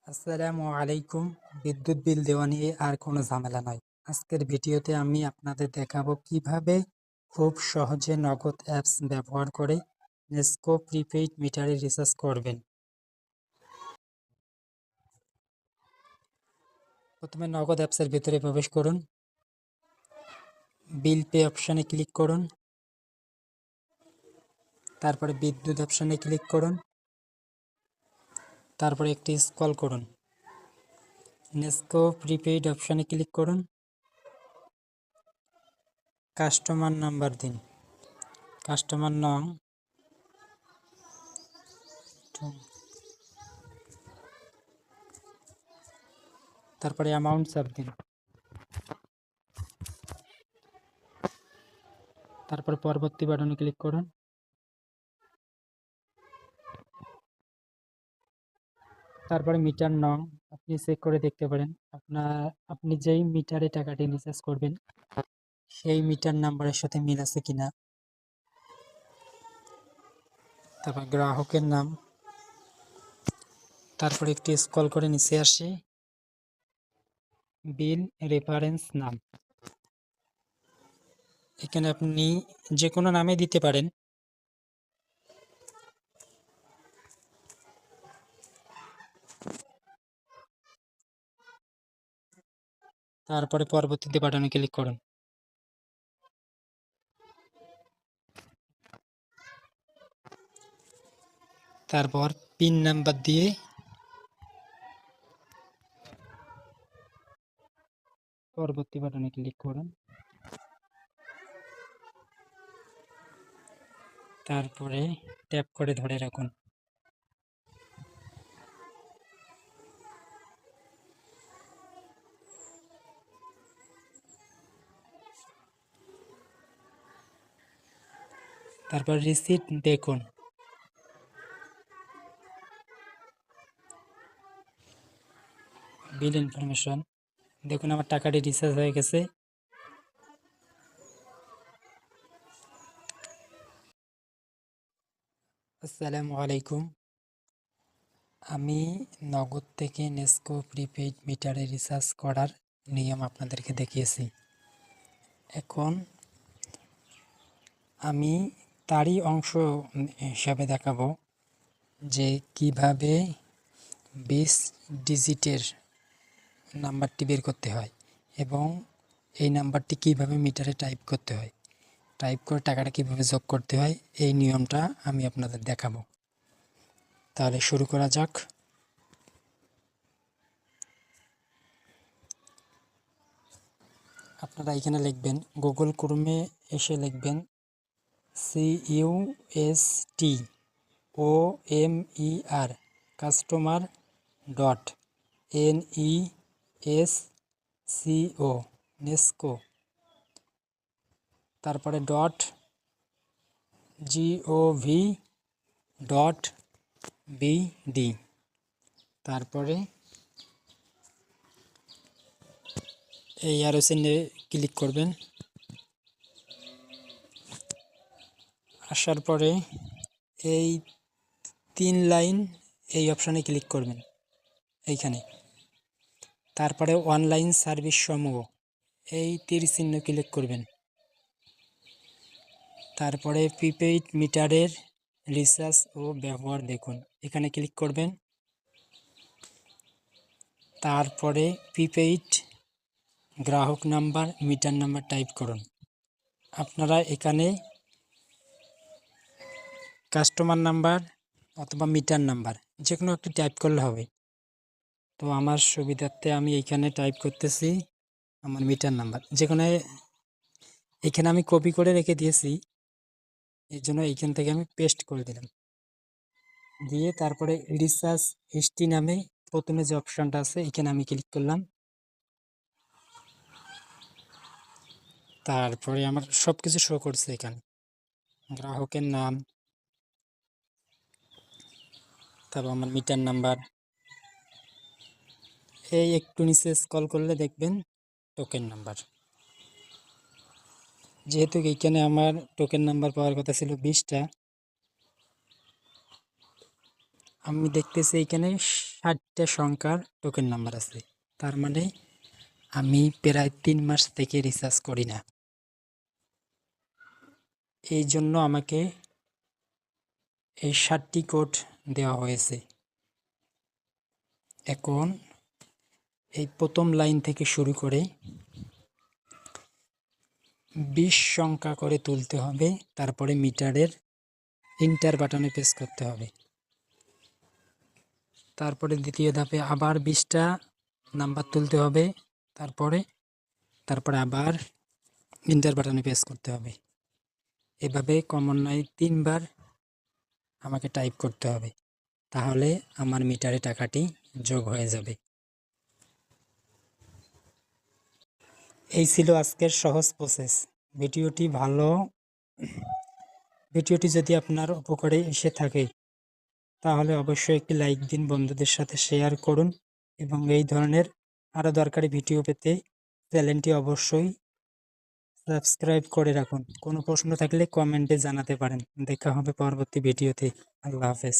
আসসালামু আলাইকুম। বিদ্যুৎ বিল দেওয়া নিয়ে আর কোনো ঝামেলা নয়। আজকের ভিডিওতে আমি আপনাদের দেখাবো কিভাবে খুব সহজে নগদ অ্যাপস ব্যবহার করে নেস্কো প্রিপেইড মিটারে রিচার্জ করবেন। প্রথমে নগদ অ্যাপসের ভিতরে প্রবেশ করুন, বিল পে অপশানে ক্লিক করুন, তারপরে বিদ্যুৎ অপশানে ক্লিক করুন, তারপরে একটি স্ক্রল করুন, নেস্কো প্রিপেইড অপশানে ক্লিক করুন, কাস্টমার নাম্বার দিন, কাস্টমার নং, তারপরে অ্যামাউন্ট চাপ দিন, তারপরে পরবর্তী বাটনে ক্লিক করুন। তারপরে মিটার নং আপনি চেক করে দেখতে পারেন আপনি যেই মিটারে টাকাটি রিচার্জ করবেন সেই মিটার নাম্বারের সাথে মিল আছে কিনা। তারপর গ্রাহকের নাম, তারপরে একটু স্ক্রল করে নিচে আসি, বিল রেফারেন্স নাম, এখানে আপনি যে কোনো নামে দিতে পারেন। তারপরে পরবর্তীতে বাটনে ক্লিক করুন। তারপর পিন নাম্বার দিয়ে পরবর্তী বাটনে ক্লিক করুন। তারপরে ট্যাপ করে ধরে রাখুন। তারপর রিসিট দেখুন। বিল ইনফরমেশন দেখুন, আমার টাকাটি রিচার্জ হয়ে গেছে। আসসালামু আলাইকুম। আমি নগদ থেকে নেস্কো প্রিপেইড মিটারে রিচার্জ করার নিয়ম আপনাদেরকে দেখিয়েছি। এখন আমি তারই অংশ হিসাবে দেখাবো যে কিভাবে 20 ডিজিটের নাম্বারটি বের করতে হয় এবং এই নাম্বারটি কিভাবে মিটারে টাইপ করতে হয়, টাইপ করে টাকাটা কিভাবে যোগ করতে হয়, এই নিয়মটা আমি আপনাদের দেখাবো। তাহলে শুরু করা যাক। আপনারা এখানে লিখবেন, গুগল ক্রোমে এসে লিখবেন CUSTOMER কাস্টমার .NESCO নেস্কো, তারপরে .gov.bd, তারপরে এই অ্যারো চিহ্নে ক্লিক করবেন। আসার পরে এই 3 লাইন এই অপশানে ক্লিক করবেন এইখানে। তারপরে অনলাইন সার্ভিস সমূহ এই তীর চিহ্ন ক্লিক করবেন। তারপরে প্রিপেইড মিটারের রিচার্জ ও ব্যবহার দেখুন, এখানে ক্লিক করবেন। তারপরে প্রিপেইড গ্রাহক নাম্বার, মিটার নাম্বার টাইপ করুন। আপনারা এখানে কাস্টমার নাম্বার অথবা মিটার নাম্বার যে কোনো একটি টাইপ করলে হবে। তো আমার সুবিধার্থে আমি এইখানে টাইপ করতেছি আমার মিটার নাম্বার, যেখানে এখানে আমি কপি করে রেখে দিয়েছি, এর জন্য এইখান থেকে আমি পেস্ট করে দিলাম। দিয়ে তারপরে রিচার্জ হিস্ট্রি নামে প্রথমে যে অপশানটা আছে এখানে আমি ক্লিক করলাম। তারপরে আমার সব কিছু শো করছে এখানে, গ্রাহকের নাম, তারপর আমার মিটার নাম্বার। এই একটু নিচে স্ক্রল করলে দেখবেন টোকেন নাম্বার। যেহেতু এইখানে আমার টোকেন নাম্বার পাওয়ার কথা ছিল 20টা, আমি দেখতেছি এইখানে 60টা সংখ্যার টোকেন নাম্বার আছে। তার মানে আমি প্রায় 3 মাস থেকে রিচার্জ করি না। এই জন্য আমাকে এই 60টি কোড দেওয়া হয়েছে। এখন এই প্রথম লাইন থেকে শুরু করে 20 সংখ্যা করে তুলতে হবে, তারপরে মিটারের ইন্টার বাটনে প্রেস করতে হবে। তারপরে দ্বিতীয় ধাপে আবার 20টা নাম্বার তুলতে হবে, তারপরে আবার ইন্টার বাটনে প্রেস করতে হবে। এভাবে ক্রমান্বয়ে 3 বার আমাকে টাইপ করতে হবে, তাহলে আমার মিটারে টাকাটি যোগ হয়ে যাবে। এই ছিল আজকের সহজ প্রসেস। ভিডিওটি যদি আপনার উপকারে এসে থাকে তাহলে অবশ্যই একটি লাইক দিন, বন্ধুদের সাথে শেয়ার করুন এবং এই ধরনের আরও দরকারি ভিডিও পেতে চ্যানেলটি অবশ্যই সাবস্ক্রাইব করে রাখুন। কোনো প্রশ্ন থাকলে কমেন্টে জানাতে পারেন। দেখা হবে পরবর্তী ভিডিওতে। আল্লাহ হাফেজ।